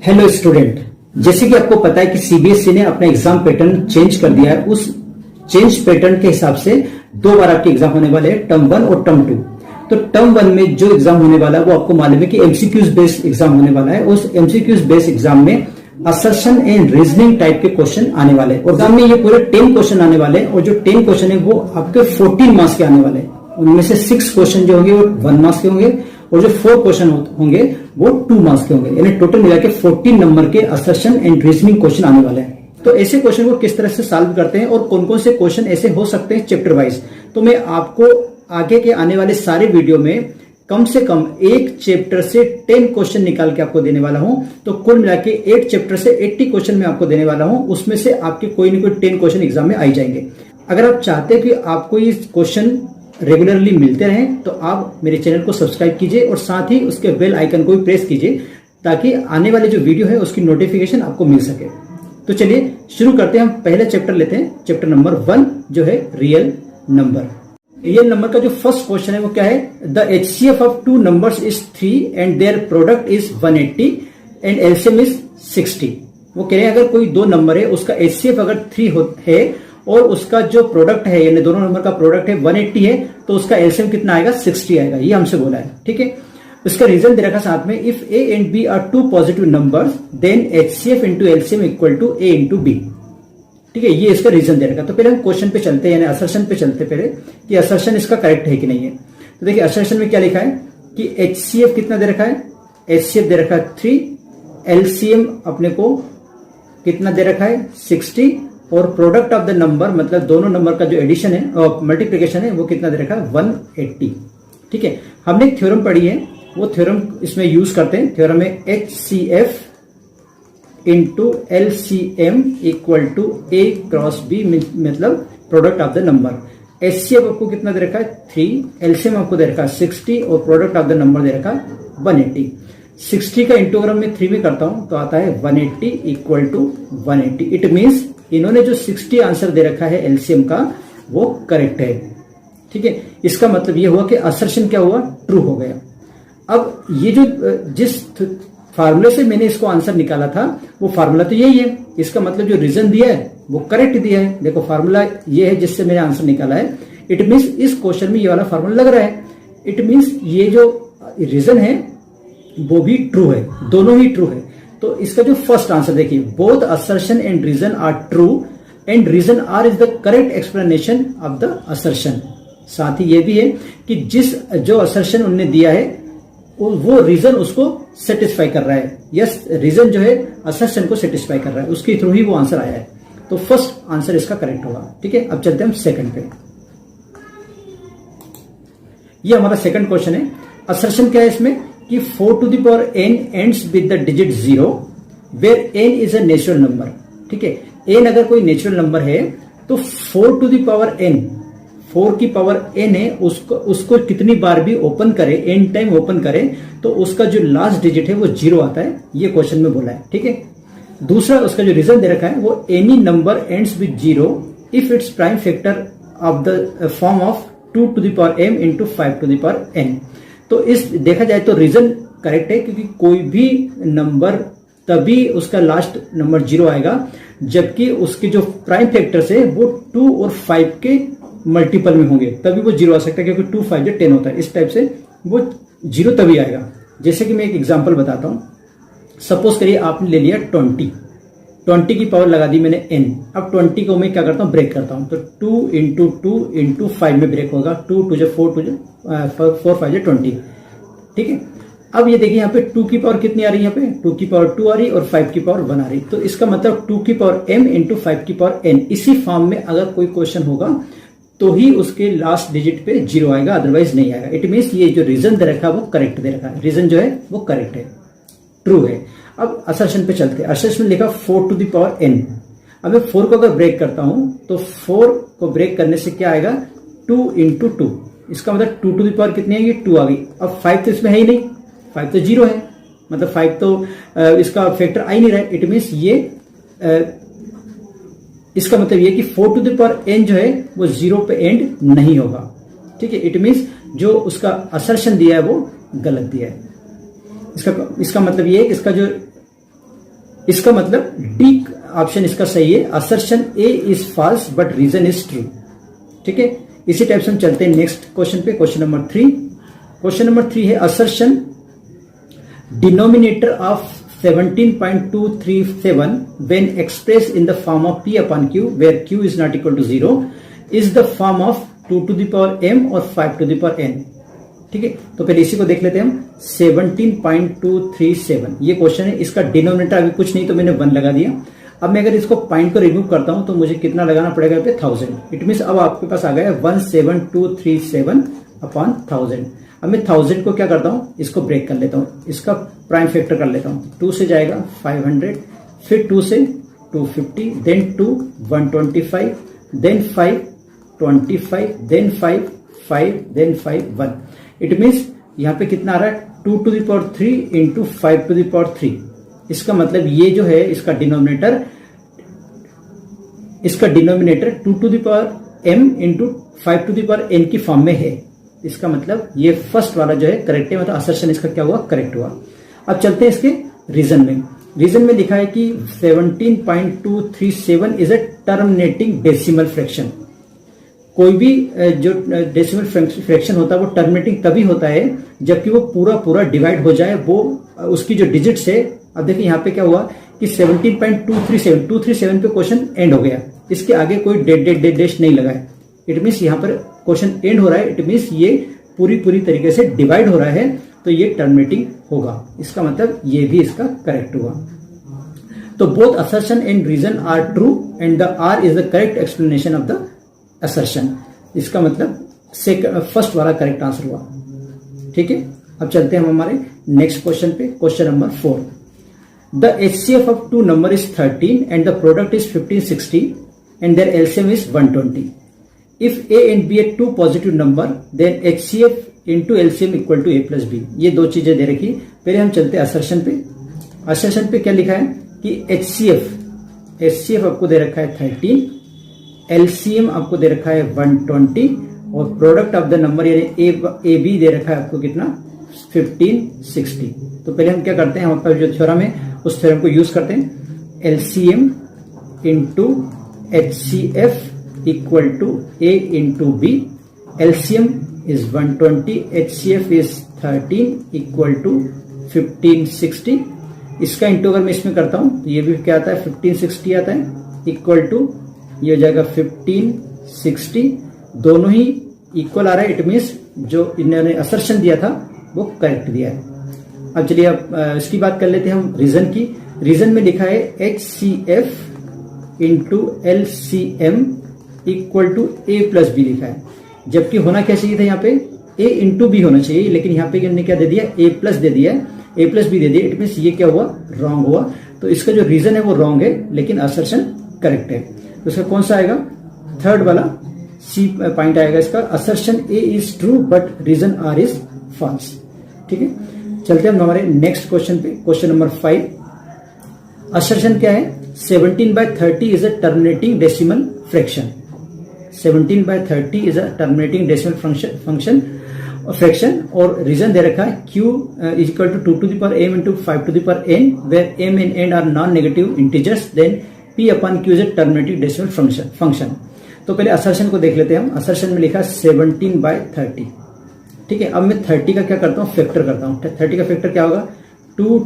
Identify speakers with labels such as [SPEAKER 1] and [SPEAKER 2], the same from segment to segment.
[SPEAKER 1] Hello student, जैसे कि आपको पता है कि सीबीएसई ने अपना एग्जाम पैटर्न चेंज कर दिया है। उस चेंज पैटर्न के हिसाब से दो बार आपके एग्जाम होने वाले हैं, टर्म 1 और टर्म 2। तो टर्म 1 में जो एग्जाम होने वाला है वो आपको मालूम है कि एमसीक्यूज बेस्ड एग्जाम होने वाला है। उस एमसीक्यूज बेस्ड एग्जाम में असर्शन एंड रीजनिंग टाइप के क्वेश्चन आने वाले हैं और एग्जाम में ये पूरे 10 क्वेश्चन आने वाले हैं और जो 10 क्वेश्चन है वो आपके 14 मार्क्स के आने वाले हैं। उनमें से 6 क्वेश्चन जो होंगे वो 1 मार्क्स के होंगे और जो 4 क्वेश्चन होंगे वो 2 मार्क्स के होंगे, यानी टोटल मिला के 14 नंबर के असर्शन एंड रीजनिंग क्वेश्चन आने वाले हैं। तो ऐसे क्वेश्चन को किस तरह से सॉल्व करते हैं और कौन कौन से क्वेश्चन ऐसे हो सकते हैं चैप्टर वाइज, तो मैं आपको आगे के आने वाले सारे वीडियो में कम से कम एक चैप्टर से 10 क्वेश्चन निकाल के आपको देने वाला हूं। तो कुल मिला के 8 चैप्टर से 80 क्वेश्चन मैं आपको देने वाला हूं, उसमें से आपके कोई ना कोई 10 क्वेश्चन एग्जाम में आ जाएंगे। अगर आप चाहते हैं कि आपको ये क्वेश्चन रेगुलरली मिलते रहें तो आप मेरे चैनल को सब्सक्राइब कीजिए और साथ ही उसके बेल आइकन को भी प्रेस कीजिए ताकि आने वाले जो वीडियो है उसकी नोटिफिकेशन आपको मिल सके। तो चलिए शुरू करते हैं। हम पहले चैप्टर लेते हैं, चैप्टर नंबर 1 जो है रियल नंबर। रियल नंबर का जो फर्स्ट क्वेश्चन है वो क्या है, the HCF of 2 numbers is 3 and their product is 180 and LCM is 60। वो कह रहे हैं अगर कोई 2 नंबर है उसका एचसीएफ अगर 3 है और उसका जो प्रोडक्ट है यानी दोनों नंबर का प्रोडक्ट है 180 है तो उसका एलसीएम कितना आएगा, 60 आएगा। ये हमसे बोला है, ठीक है। इसका रीजन दे रखा साथ में, if A and B are 2 positive numbers then HCF into LCM equal to A into B, ठीक है। ये इसका रीजन दे रखा। तो पहले हम क्वेश्चन पे चलते हैं, यानी असर्शन पे चलते पहले कि असर्शन इसका करेक्ट है कि नहीं है। तो देखिए असर्शन में क्या लिखा है कि एचसीएफ कितना दे रखा है, एचसीएफ दे रखा है 3, एलसीएम अपने को कितना दे रखा है 60 और प्रोडक्ट ऑफ द नंबर मतलब दोनों नंबर का जो एडिशन है और मल्टीप्लिकेशन है वो कितना दे रखा है 180, ठीक है। हमने एक थ्योरम पढ़ी है, वो थ्योरम इसमें यूज करते हैं। थ्योरम है HCF into LCM equal to A cross B मतलब product of the number. HCF आपको कितना दे रखा है 3, LCM आपको दे रखा है 60 और प्रोडक्ट ऑफ द नंबर दे रखा है 180। 60 का इंटोग्राम में 3 में करता हूं तो आता है 180 इक्वल टू 180। इट मीन्स इन्होंने जो 60 आंसर दे रखा है एलसीएम का वो करेक्ट है, ठीक है। इसका मतलब ये हुआ कि असर्शन क्या हुआ, ट्रू हो गया। अब ये जो जिस फार्मूले से मैंने इसको आंसर निकाला था वो फार्मूला तो यही है, इसका मतलब जो रीजन दिया है वो करेक्ट दिया है। देखो फार्मूला ये है जिससे मैंने आंसर निकाला है। इट मीन्स इस क्वेश्चन में ये वाला फार्मूला लग रहा है। इट मीन्स ये जो रीजन है वो भी ट्रू है, दोनों ही ट्रू है। तो इसका जो फर्स्ट आंसर देखिए, both assertion and reason are true and reason R is the correct explanation of the assertion. साथ ही ये भी है कि जो असर्शन उन्होंने दिया है वो रीजन उसको सेटिस्फाई कर रहा है। यस, रीजन जो है असर्शन को सेटिस्फाई कर रहा है, उसके थ्रू ही वो आंसर आया है। तो फर्स्ट आंसर इसका करेक्ट होगा, ठीक है। अब चलते हैं हम सेकंड पे। ये हमारा सेकंड क्वेश्चन है। असर्शन क्या है इसमें कि 4 to the power n ends with the digit 0 where n is a natural number, ठीक है। n अगर कोई नेचुरल नंबर है तो 4 to the power n, 4 की पावर n है, उसको कितनी बार भी ओपन करे, n टाइम ओपन करे तो उसका जो लास्ट डिजिट है वो 0 आता है। ये क्वेश्चन में बोला है, ठीक है। दूसरा उसका जो रीजन दे रखा है वो any number ends with 0 if its prime factor of the form of 2 to the power m into 5 to the power n। तो इस देखा जाए तो रीजन करेक्ट है क्योंकि कोई भी नंबर तभी उसका लास्ट नंबर 0 आएगा जबकि उसके जो प्राइम फैक्टर्स है वो 2 और 5 के मल्टीपल में होंगे, तभी वो 0 आ सकता है। क्योंकि 2 5 10 होता है, इस टाइप से वो 0 तभी आएगा। जैसे कि मैं एक एग्जांपल बताता हूं। सपोज करिए आपने ले लिया 20 की पावर लगा दी मैंने n। अब 20 को मैं क्या करता हूं, ब्रेक करता हूं। तो 2 इंटू 2 इंटू 5 में ब्रेक होगा। 2 2 4 4 5 20, ठीक है। अब ये देखिए यहाँ पे 2 की पावर कितनी आ रही है, यहाँ पे 2 की पावर 2 आ रही और 5 की पावर 1 आ रही। तो इसका मतलब 2 की पावर m इंटू 5 की पावर n, इसी फॉर्म में अगर कोई क्वेश्चन होगा तो ही उसके लास्ट डिजिट पे 0 आएगा, अदरवाइज नहीं आएगा। इट मीन्स ये जो रीजन दे रखा है वो करेक्ट दे रखा है, रीजन जो है वो करेक्ट है, ट्रू है। अब असर्शन पे चलते हैं। असर्शन में लिखा 4 to the power n। अब मैं 4 को अगर ब्रेक करता हूं तो 4 को ब्रेक करने से क्या आएगा, 2 इंटू 2, इसका मतलब 2 to the power कितनी है, ये 2 आ गई। अब 5 तो इसमें है ही नहीं, 5 तो 0 है, मतलब 5 तो इसका फैक्टर आ ही नहीं रहा है। इट मीन्स ये इसका मतलब ये कि 4 to the power n जो है वो 0 पे एंड नहीं होगा, ठीक है। इट मीन्स जो उसका असर्शन दिया है वो गलत दिया है। इसका मतलब ये है कि इसका जो इसका मतलब डी ऑप्शन इसका सही है, assertion A is false but reason is true. ठीक है, इसी टाइप से हम चलते हैं नेक्स्ट क्वेश्चन पे, क्वेश्चन नंबर 3। क्वेश्चन नंबर 3 है assertion denominator of 17.237 when expressed in the form of p upon q where q is not equal to 0 is the form of 2 to the power m और 5 to the power n। ठीक है, तो पहले इसी को देख लेते हैं हम। 17.237 ये क्वेश्चन है, इसका डिनोमिनेटर अभी कुछ नहीं तो मैंने 1 लगा दिया। अब मैं अगर इसको पॉइंट को रिमूव करता हूं तो मुझे कितना लगाना पड़ेगा पे 1000। इट मीन अब आपके पास आ गया 17237 अपॉन 1000। अब मैं 1000 को क्या करता हूं, इसको ब्रेक कर लेता हूं, इसका प्राइम फैक्टर कर लेता हूं। 2 से जाएगा 500, फिर 2 से 250, then 2 125, then 5 25, then 5 5, then 5 1। It means यहां पे कितना आ रहा है 2 to the power 3 into 5 to the power 3। इसका मतलब ये जो है इसका denominator 2 to the power m into 5 to the power n की फॉर्म में है। इसका मतलब ये फर्स्ट वाला जो है करेक्ट है, मतलब असर्शन इसका क्या हुआ, करेक्ट हुआ। अब चलते हैं इसके रीजन में। रीजन में लिखा है कि 17.237 is a terminating decimal fraction. कोई भी जो डेसिमल फ्रैक्शन होता है वो टर्मिनेटिंग तभी होता है जबकि वो पूरा डिवाइड हो जाए, वो उसकी जो डिजिट्स है। अब देखिए यहाँ पे क्या हुआ कि 17.237 पे क्वेश्चन एंड हो गया, इसके आगे कोई डेश नहीं लगा है। इट मीन्स यहाँ पर क्वेश्चन एंड हो रहा है, इट मीन्स ये पूरी तरीके से डिवाइड हो रहा है, तो ये टर्मिनेटिंग होगा। इसका मतलब ये भी इसका करेक्ट हुआ। तो both assertion and reason are true and the R is the correct explanation of the assertion. इसका मतलब फर्स्ट वाला करेक्ट आंसर हुआ। ठीक है, अब चलते हैं हम हमारे नेक्स्ट क्वेश्चन पे, question number 4। The HCF of two number is 13 and the product is 1560 and their LCM is 120. If A and B are two positive number, then HCF into LCM equal to A plus B। ये दो चीजें दे रखी। पहले हम चलते हैं assertion पे। Assertion पे क्या लिखा है कि HCF आपको दे रखा है 13, LCM आपको दे रखा है 120 और प्रोडक्ट ऑफ द नंबर यानी ए बी दे रखा है आपको कितना 1560। तो पहले हम क्या करते हैं, हमारे पास जो थ्योरम है उस थ्योरम को यूज करते हैं। LCM into HCF equal to A into B। LCM is 120, HCF is 13 equal to 1560। इसका इंटू अगर मैं इसमें करता हूं तो ये भी क्या आता है 1560 आता है, इक्वल टू ये हो जाएगा 1560। दोनों ही इक्वल आ रहा है, इट मीन्स जो इन्होंने असर्शन दिया था वो करेक्ट दिया है। अब चलिए अब इसकी बात कर लेते हैं हम रीजन की। रीजन में लिखा है HCF into LCM equal to A plus B लिखा है, जबकि होना क्या चाहिए था यहाँ पे A इंटू बी होना चाहिए, लेकिन यहाँ पे इन्होंने क्या दे दिया A प्लस दे दिया है, A प्लस बी दे दिया। इट मीन्स ये क्या हुआ, रॉन्ग हुआ। तो इसका जो रीजन है वो रॉन्ग है लेकिन असर्शन करेक्ट है। तो इसका कौन सा आएगा, थर्ड वाला सी पॉइंट आएगा इसका। Assertion A is true but reason R is false. ठीक है, चलते हैं हम हमारे नेक्स्ट क्वेश्चन पे, क्वेश्चन नंबर 5। असर्शन क्या है, 17/30 is a terminating decimal fraction. 17/30 is a terminating decimal fraction और रीजन दे रखा है Q is equal to 2 to the power m into 5 to the power n where m and n are non-negative integers, then P upon Q is a terminating decimal function। तो पहले assertion को देख लेते हैं हम। असर्शन में लिखा 17/30। ठीक है, अब मैं 30 का क्या करता हूँ, फैक्टर करता हूँ। 30 का फैक्टर क्या होगा, 2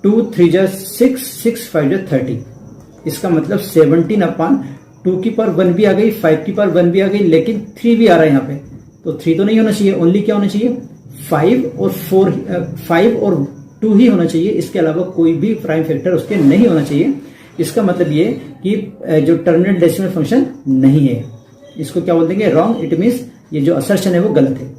[SPEAKER 1] 2 3 6 6 5 30। इसका मतलब 17/2 की पावर 1 भी आ गई, 5 की पावर 1 भी आ गई, लेकिन 3 भी आ रहा है यहाँ पे। तो 3 तो नहीं होना चाहिए, ओनली क्या होना चाहिए 5 और 2 ही होना चाहिए। इसके अलावा कोई भी प्राइम फैक्टर उसके नहीं होना चाहिए। इसका मतलब ये कि जो टर्मिनेट डेसिमल फंक्शन नहीं है, इसको क्या बोल देंगे, रॉन्ग। इट मीन्स ये जो असर्शन है वो गलत है।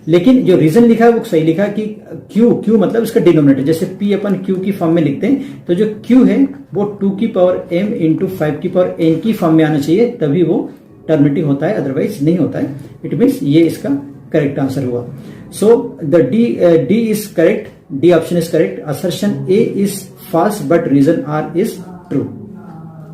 [SPEAKER 1] लेकिन जो रीजन लिखा है वो सही लिखा है कि Q मतलब इसका डिनोमिनेटर, जैसे P अपन Q की फॉर्म में लिखते हैं तो जो Q है वो 2 की पावर m इंटू 5 की पावर n की फॉर्म में आना चाहिए, तभी वो टर्मिनेटिव होता है, अदरवाइज नहीं होता है। इट मीन्स ये इसका करेक्ट आंसर हुआ। So the D is correct, D option is correct. Assertion A is false but reason R is true.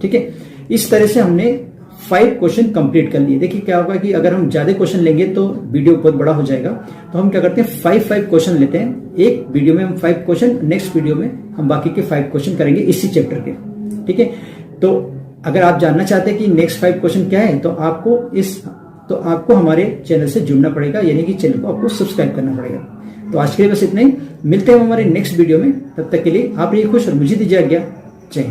[SPEAKER 1] ठीक है, इस तरह से हमने 5 क्वेश्चन कंप्लीट कर लिए। देखिए क्या होगा कि अगर हम ज्यादा क्वेश्चन लेंगे तो वीडियो बहुत बड़ा हो जाएगा, तो हम क्या करते हैं 5 क्वेश्चन लेते हैं। एक वीडियो में हम 5 क्वेश्चन, नेक्स्ट वीडियो में हम बाकी के 5 क्वेश्चन करेंगे इसी चैप्टर के। ठीक है, तो अगर आप जानना चाहते हैं कि नेक्स्ट 5 क्वेश्चन क्या है तो आपको हमारे चैनल से जुड़ना पड़ेगा, यानी कि चैनल को आपको सब्सक्राइब करना पड़ेगा। तो आज के लिए बस इतना ही, मिलते हैं हमारे नेक्स्ट वीडियो में। तब तक के लिए आप रहिए खुश और मुझे दीजिए आज्ञा। जय हिंद।